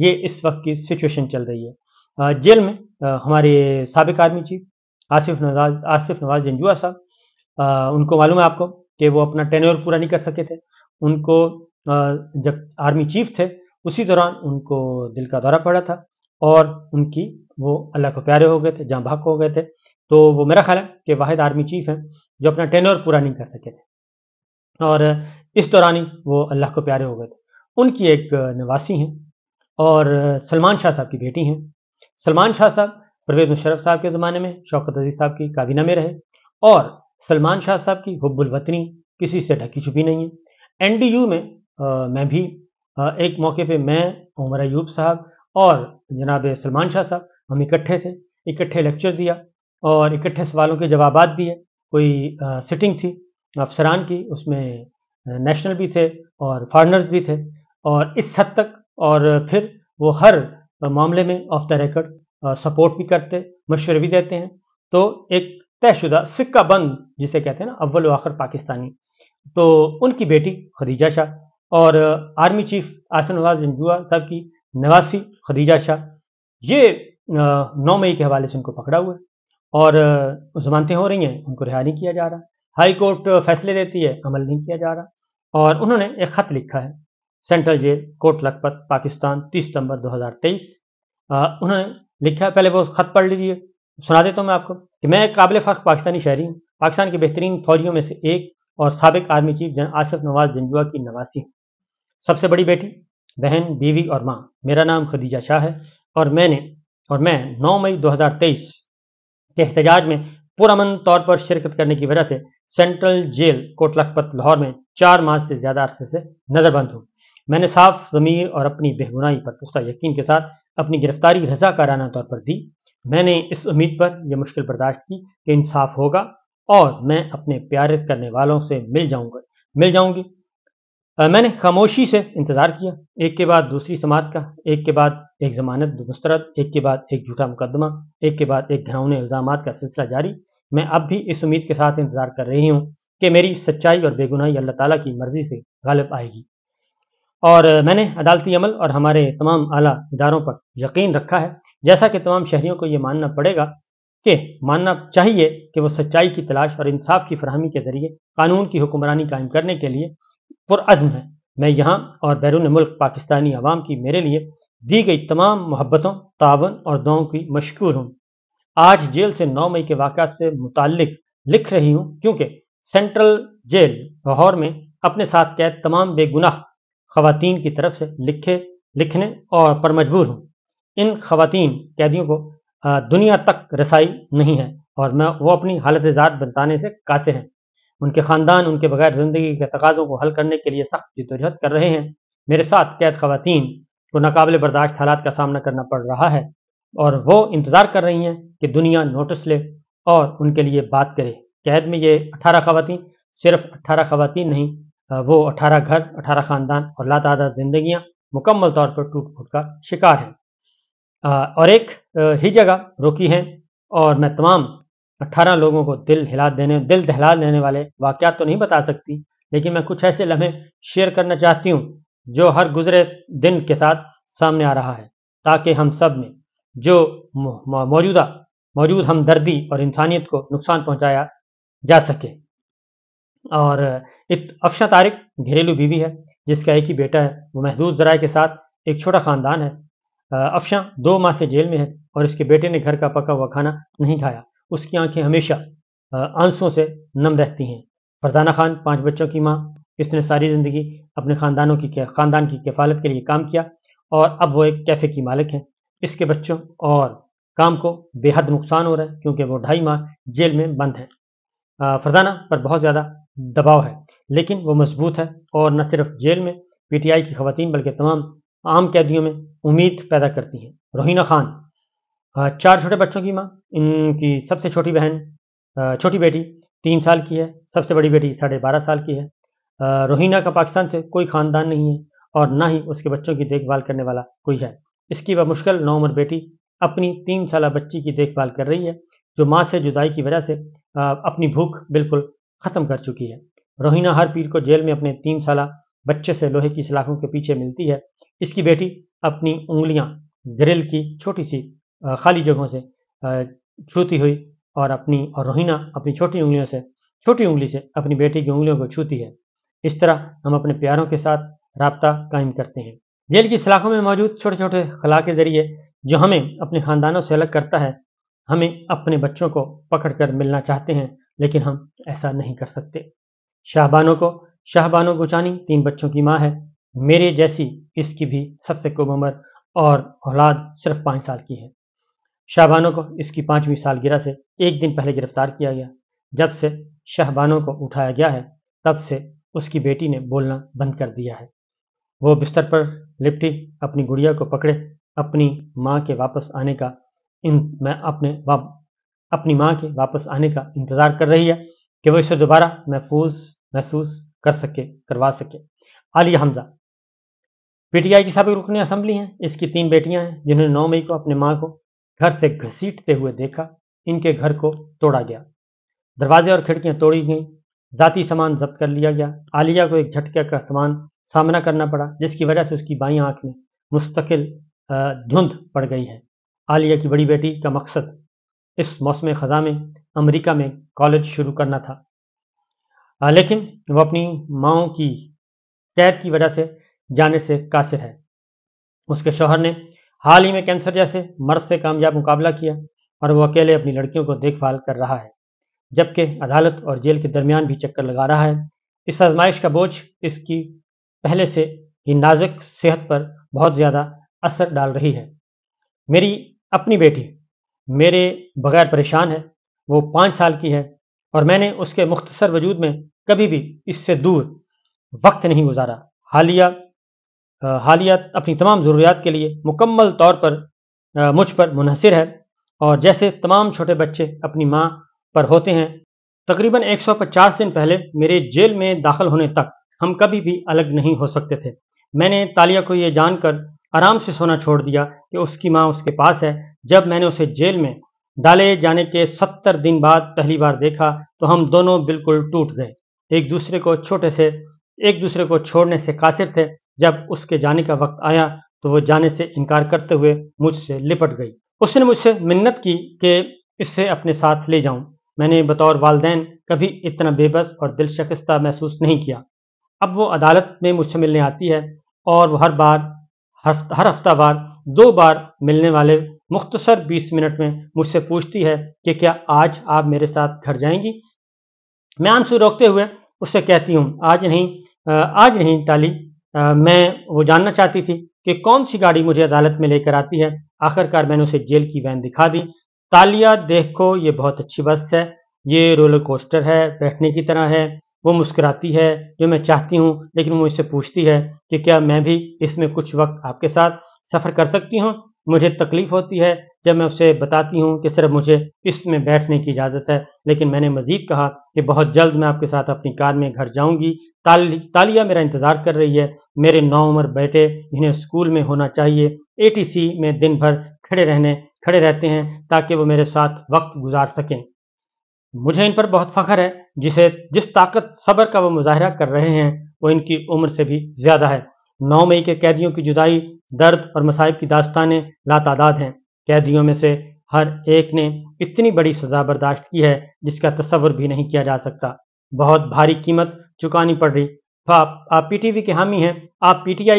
یہ اس وقت کی سچویشن چل رہی ہے۔ جیل میں ہمارے سابق آرمی چیف آصف نواز جنجوعہ صاحب، ان کو معلوم ہے آپ کو کہ وہ اپنا ٹینیور پورا نہیں کر سکے تھے۔ ان کو جب آرمی چیف تھے اسی دوران ان کو دل کا دورہ پڑا تھا اور ان کی وہ اللہ کو پیارے ہو گئے تھے، جاں بحق ہو گئے تھے۔ تو وہ میرا خیال ہے کہ واحد آرمی چیف ہیں جو اپنا ٹینیور پورا نہیں کر سکے تھے اور اس دوران ہی وہ اللہ کو پیارے ہو گئے تھے۔ ان کی ایک نواسی ہیں اور سلمان شاہ صاحب کی بیٹی ہیں۔ سلمان شاہ صاحب پرویز مشرف صاحب کے زمانے میں شوکت عزیز صاحب کی کابینہ میں رہے اور سلمان شاہ صاحب کی حب الوطنی کسی سے ڈھکی چھپی نہیں ہے۔ این ڈی یو میں میں بھی ایک موقع پہ میں عمر ایوب صاحب اور جناب سلمان شاہ صاحب ہم اکٹھے تھے، اکٹھے لیکچر دیا اور اکٹھے سوالوں کے جوابات دیے۔ کوئی سٹنگ تھی افسران کی، اس میں نیشنل بھی تھے اور فارنرز بھی تھے اور اس حد تک، اور پھر وہ ہر معاملے میں آف دا ریکارڈ سپورٹ بھی کرتے، مشورے بھی دیتے ہیں۔ تو ایک طے شدہ سکہ بند جسے کہتے ہیں نا، اول و آخر پاکستانی۔ تو ان کی بیٹی خدیجہ شاہ اور آرمی چیف آصف نواز جنجوعہ صاحب کی نواسی خدیجہ شاہ، یہ 9 مئی کے حوالے سے ان کو پکڑا ہوا ہے اور ضمانتیں ہو رہی ہیں، ان کو رہا نہیں کیا جا رہا۔ ہائی کورٹ فیصلے دیتی ہے، عمل نہیں کیا جا رہا۔ اور انہوں نے ایک خط لکھا ہے سینٹرل جیل کوٹ لکھپت پاکستان 30 ستمبر 2023۔ انہوں نے لکھا ہے، پہلے وہ خط پڑھ لیجئے، سنا دیتا ہوں میں آپ کو کہ میں ایک قابل فخر پاکستانی شہری ہوں، پاکستان کے بہترین فوجیوں میں سے ایک اور سابق آرمی چیف جنرل آصف نواز جنجوعہ کی نواسی ہوں۔ سب سے بڑی بیٹی، بہن، بیوی اور ماں، میرا نام خدیجہ شاہ ہے اور میں 9 مئی 2023 کے احتجاج میں پرامن طور پر شرکت کرنے کی وجہ سے سینٹرل جیل کوٹ لکھپت لاہور میں 4 ماہ سے زیادہ عرصے سے نظر بند ہوں۔ میں نے صاف ضمیر اور اپنی بے گناہی پر پختہ یقین کے ساتھ اپنی گرفتاری رضاکارانہ طور پر دی۔ میں نے اس امید پر یہ مشکل برداشت کی کہ انصاف ہوگا اور میں اپنے پیارے کرنے والوں سے مل جاؤں گی۔ میں نے خاموشی سے انتظار کیا، ایک کے بعد دوسری سماعت کا، ایک کے بعد ایک ضمانت مسترد، ایک کے بعد ایک جھوٹا مقدمہ، ایک کے بعد ایک گھناؤنے الزامات کا سلسلہ جاری۔ میں اب بھی اس امید کے ساتھ انتظار کر رہی ہوں کہ میری سچائی اور بے گناہی اللہ تعالیٰ کی مرضی سے غالب آئے گی۔ اور میں نے عدالتی عمل اور ہمارے تمام اعلیٰ اداروں پر یقین رکھا ہے، جیسا کہ تمام شہریوں کو یہ ماننا چاہیے کہ وہ سچائی کی تلاش اور انصاف کی فراہمی کے ذریعے قانون کی حکمرانی قائم کرنے کے لیے پرعزم ہے۔ میں یہاں اور بیرون ملک پاکستانی عوام کی میرے لیے دی گئی تمام محبتوں، تعاون اور دعاؤں کی مشکور ہوں۔ آج جیل سے 9 مئی کے واقعات سے متعلق لکھ رہی ہوں کیونکہ سینٹرل جیل لاہور میں اپنے ساتھ قید تمام بے گناہ خواتین کی طرف سے لکھنے اور پر مجبور ہوں۔ ان خواتین قیدیوں کو دنیا تک رسائی نہیں ہے اور وہ اپنی حالت ذات بتانے سے قاصر ہیں۔ ان کے خاندان ان کے بغیر زندگی کے تقاضوں کو حل کرنے کے لیے سخت جدوجہد کر رہے ہیں۔ میرے ساتھ قید خواتین کو ناقابل برداشت حالات کا سامنا کرنا پڑ رہا ہے اور وہ انتظار کر رہی ہیں کہ دنیا نوٹس لے اور ان کے لیے بات کرے۔ قید میں یہ 18 خواتین صرف 18 خواتین نہیں، وہ 18 گھر، 18 خاندان اور لاتعداد زندگیاں مکمل طور پر ٹوٹ پھوٹ کا شکار ہیں اور ایک ہی جگہ روکی ہیں۔ اور میں تمام 18 لوگوں کو دل دہلا دینے والے واقعات تو نہیں بتا سکتی، لیکن میں کچھ ایسے لمحے شیئر کرنا چاہتی ہوں جو ہر گزرے دن کے ساتھ سامنے آ رہا ہے، تاکہ ہم سب میں جو موجود ہمدردی اور انسانیت کو نقصان پہنچایا جا سکے۔ اور افشاں طارق گھریلو بیوی ہے جس کا ایک ہی بیٹا ہے، وہ محدود ذرائع کے ساتھ ایک چھوٹا خاندان ہے۔ افشاں 2 ماہ سے جیل میں ہے اور اس کے بیٹے نے گھر کا پکا ہوا کھانا نہیں کھایا۔ اس کی آنکھیں ہمیشہ آنسوں سے نم رہتی ہیں۔ فرزانہ خان 5 بچوں کی ماں، اس نے ساری زندگی اپنے خاندان کی کفالت کے لیے کام کیا اور اب وہ ایک کیفے کی مالک ہے۔ اس کے بچوں اور کام کو بے حد نقصان ہو رہا ہے کیونکہ وہ 2.5 ماہ جیل میں بند ہے۔ فرزانہ پر بہت زیادہ دباؤ ہے لیکن وہ مضبوط ہے اور نہ صرف جیل میں پی ٹی آئی کی خواتین بلکہ تمام عام قیدیوں میں امید پیدا کرتی ہیں۔ روہینہ خان 4 چھوٹے بچوں کی ماں، ان کی سب سے چھوٹی بیٹی 3 سال کی ہے، سب سے بڑی بیٹی 12.5 سال کی ہے۔ روہینہ کا پاکستان سے کوئی خاندان نہیں ہے اور نہ ہی اس کے بچوں کی دیکھ بھال کرنے والا کوئی ہے۔ اس کی بمشکل 9 عمر بیٹی اپنی 3 سالہ بچی کی دیکھ بھال کر رہی ہے جو ماں سے جدائی کی وجہ سے اپنی بھوک بالکل ختم کر چکی ہے۔ روہینہ ہر پیر کو جیل میں اپنے 3 سالہ بچے سے لوہے کی سلاخوں کے پیچھے ملتی ہے۔ اس کی بیٹی اپنی انگلیاں گرل کی چھوٹی سی خالی جگہوں سے چھوتی ہوئی اور روحینہ اپنی چھوٹی انگلی سے اپنی بیٹی کی انگلیوں کو چھوتی ہے۔ اس طرح ہم اپنے پیاروں کے ساتھ رابطہ قائم کرتے ہیں۔ جیل کی سلاخوں میں موجود چھوٹے چھوٹے خلا کے ذریعے جو ہمیں اپنے خاندانوں سے الگ کرتا ہے، ہمیں اپنے بچوں کو پکڑ کر ملنا چاہتے ہیں، لیکن ہم ایسا نہیں کر سکتے۔ شاہبانو گوچانی 3 بچوں کی ماں ہے، میرے جیسی اس کی بھی سب سے کم عمر اور اولاد صرف 5 سال کی ہے۔ شاہبانو کو اس کی 5ویں سالگرہ سے ایک دن پہلے گرفتار کیا گیا۔ جب سے شاہبانو کو اٹھایا گیا ہے، تب سے اس کی بیٹی نے بولنا بند کر دیا ہے۔ وہ بستر پر لپٹی اپنی گڑیا کو پکڑے اپنی ماں کے واپس آنے کا انتظار کر رہی ہے کہ وہ اسے دوبارہ محسوس کروا سکے۔ عالیہ حمزہ پی ٹی آئی کی سابق رکن اسمبلی ہیں۔ اس کی 3 بیٹیاں ہیں جنہوں نے 9 مئی کو اپنے ماں کو گھر سے گھسیٹتے ہوئے دیکھا۔ ان کے گھر کو توڑا گیا، دروازے اور کھڑکیاں توڑی گئیں، ذاتی سامان ضبط کر لیا گیا۔ عالیہ کو ایک جھٹکے کا سامنا کرنا پڑا، جس کی وجہ سے اس کی بائیں آنکھ میں مستقل دھند پڑ گئی ہے۔ عالیہ کی بڑی بیٹی کا مقصد اس موسم خزاں میں امریکہ میں کالج شروع کرنا تھا، لیکن وہ اپنی ماؤں کی قید کی وجہ سے جانے سے قاصر ہے۔ اس کے شوہر نے حال ہی میں کینسر جیسے مرض سے کامیاب مقابلہ کیا اور وہ اکیلے اپنی لڑکیوں کو دیکھ بھال کر رہا ہے، جبکہ عدالت اور جیل کے درمیان بھی چکر لگا رہا ہے۔ اس آزمائش کا بوجھ اس کی پہلے سے ہی نازک صحت پر بہت زیادہ اثر ڈال رہی ہے۔ میری اپنی بیٹی میرے بغیر پریشان ہے۔ وہ 5 سال کی ہے اور میں نے اس کے مختصر وجود میں کبھی بھی اس سے دور وقت نہیں گزارا۔ حالیہ اپنی تمام ضروریات کے لیے مکمل طور پر مجھ پر منحصر ہے، اور جیسے تمام چھوٹے بچے اپنی ماں پر ہوتے ہیں۔ تقریباً 150 دن پہلے میرے جیل میں داخل ہونے تک ہم کبھی بھی الگ نہیں ہو سکتے تھے۔ میں نے تالیہ کو یہ جان کر آرام سے سونا چھوڑ دیا کہ اس کی ماں اس کے پاس ہے۔ جب میں نے اسے جیل میں ڈالے جانے کے 70 دن بعد پہلی بار دیکھا تو ہم دونوں بالکل ٹوٹ گئے، ایک دوسرے کو چھوڑنے سے قاصر تھے۔ جب اس کے جانے کا وقت آیا تو وہ جانے سے انکار کرتے ہوئے مجھ سے لپٹ گئی۔ اس نے مجھ سے منت کی کہ اس سے اپنے ساتھ لے جاؤں۔ میں نے بطور والدین کبھی اتنا بے بس اور دل شکستہ محسوس نہیں کیا۔ اب وہ عدالت میں مجھ سے ملنے آتی ہے اور وہ ہر ہفتہ وار 2 بار ملنے والے مختصر 20 منٹ میں مجھ سے پوچھتی ہے کہ کیا آج آپ میرے ساتھ گھر جائیں گی؟ میں آنسو روکتے ہوئے اس سے کہتی ہوں آج نہیں ٹالی۔ میں وہ جاننا چاہتی تھی کہ کون سی گاڑی مجھے عدالت میں لے کر آتی ہے۔ آخرکار میں نے اسے جیل کی وین دکھا دی۔ تالیہ دیکھو یہ بہت اچھی بس ہے، یہ رولر کوسٹر ہے، بیٹھنے کی طرح ہے۔ وہ مسکراتی ہے جو میں چاہتی ہوں، لیکن وہ مجھ سے پوچھتی ہے کہ کیا میں بھی اس میں کچھ وقت آپ کے ساتھ سفر کر سکتی ہوں؟ مجھے تکلیف ہوتی ہے جب میں اسے بتاتی ہوں کہ صرف مجھے اس میں بیٹھنے کی اجازت ہے، لیکن میں نے مزید کہا کہ بہت جلد میں آپ کے ساتھ اپنی کار میں گھر جاؤں گی۔ تالیہ میرا انتظار کر رہی ہے۔ میرے 9 عمر بیٹے جنہیں اسکول میں ہونا چاہیے ATC میں دن بھر کھڑے رہتے ہیں تاکہ وہ میرے ساتھ وقت گزار سکیں۔ مجھے ان پر بہت فخر ہے۔ جس طاقت صبر کا وہ مظاہرہ کر رہے ہیں وہ ان کی عمر سے بھی زیادہ ہے۔ 9 مئی کے قیدیوں کی جدائی، درد اور مصائب کی داستانیں لاتعداد ہیں۔ قیدیوں میں سے ہر ایک نے اتنی بڑی سزا برداشت کی ہے جس کا تصور بھی نہیں کیا جا سکتا۔ بہت بھاری قیمت چکانی پڑ رہی۔ آپ پی ٹی کے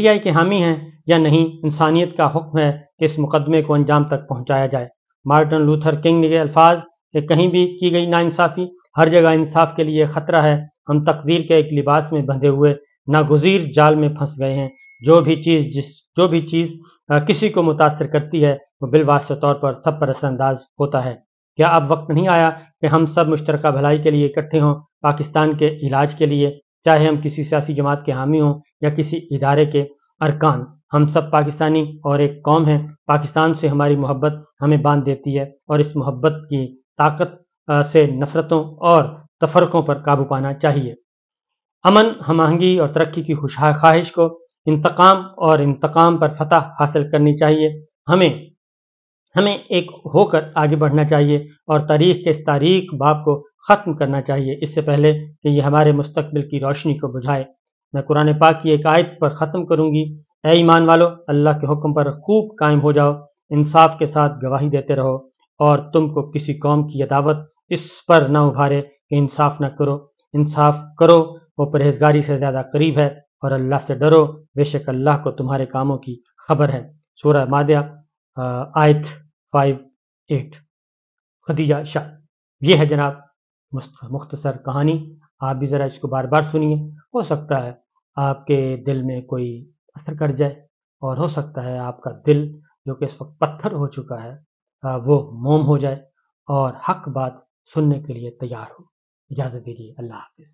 آئی کے حامی ہیں یا نہیں؟ انسانیت کا حکم ہے کہ اس مقدمے کو انجام تک پہنچایا جائے۔ مارٹن لوتھر کنگ کے الفاظ کہ کہیں بھی کی گئی ناانصافی ہر جگہ انصاف کے لیے خطرہ ہے۔ ہم تقدیر کے ایک لباس میں بندھے ہوئے ناگزیر جال میں پھنس گئے ہیں۔ جو بھی چیز کسی کو متاثر کرتی ہے وہ بالواسطہ طور پر سب پر اثر انداز ہوتا ہے۔ کیا اب وقت نہیں آیا کہ ہم سب مشترکہ بھلائی کے لیے اکٹھے ہوں، پاکستان کے علاج کے لیے؟ چاہے ہم کسی سیاسی جماعت کے حامی ہوں یا کسی ادارے کے ارکان، ہم سب پاکستانی اور ایک قوم ہیں۔ پاکستان سے ہماری محبت ہمیں باندھ دیتی ہے اور اس محبت کی طاقت سے نفرتوں اور تفرقوں پر قابو پانا چاہیے۔ امن، ہم آہنگی اور ترقی کی خواہش کو انتقام پر فتح حاصل کرنی چاہیے۔ ہمیں ایک ہو کر آگے بڑھنا چاہیے اور تاریخ کے اس تاریک باب کو ختم کرنا چاہیے اس سے پہلے کہ یہ ہمارے مستقبل کی روشنی کو بجھائے۔ میں قرآن پاک کی ایک آیت پر ختم کروں گی۔ اے ایمان والو، اللہ کے حکم پر خوب قائم ہو جاؤ، انصاف کے ساتھ گواہی دیتے رہو، اور تم کو کسی قوم کی عداوت اس پر نہ ابھارے کہ انصاف نہ کرو۔ انصاف کرو، وہ پرہیزگاری سے زیادہ قریب ہے، اور اللہ سے ڈرو، بے شک اللہ کو تمہارے کاموں کی خبر ہے۔ سورہ مائدہ آیت 5-8۔ خدیجہ شاہ، یہ ہے جناب مختصر کہانی۔ آپ بھی ذرا اس کو بار بار سنیے، ہو سکتا ہے آپ کے دل میں کوئی اثر کر جائے، اور ہو سکتا ہے آپ کا دل جو کہ اس وقت پتھر ہو چکا ہے وہ موم ہو جائے اور حق بات سننے کے لیے تیار ہو۔ اجازت دیجیے، اللہ حافظ۔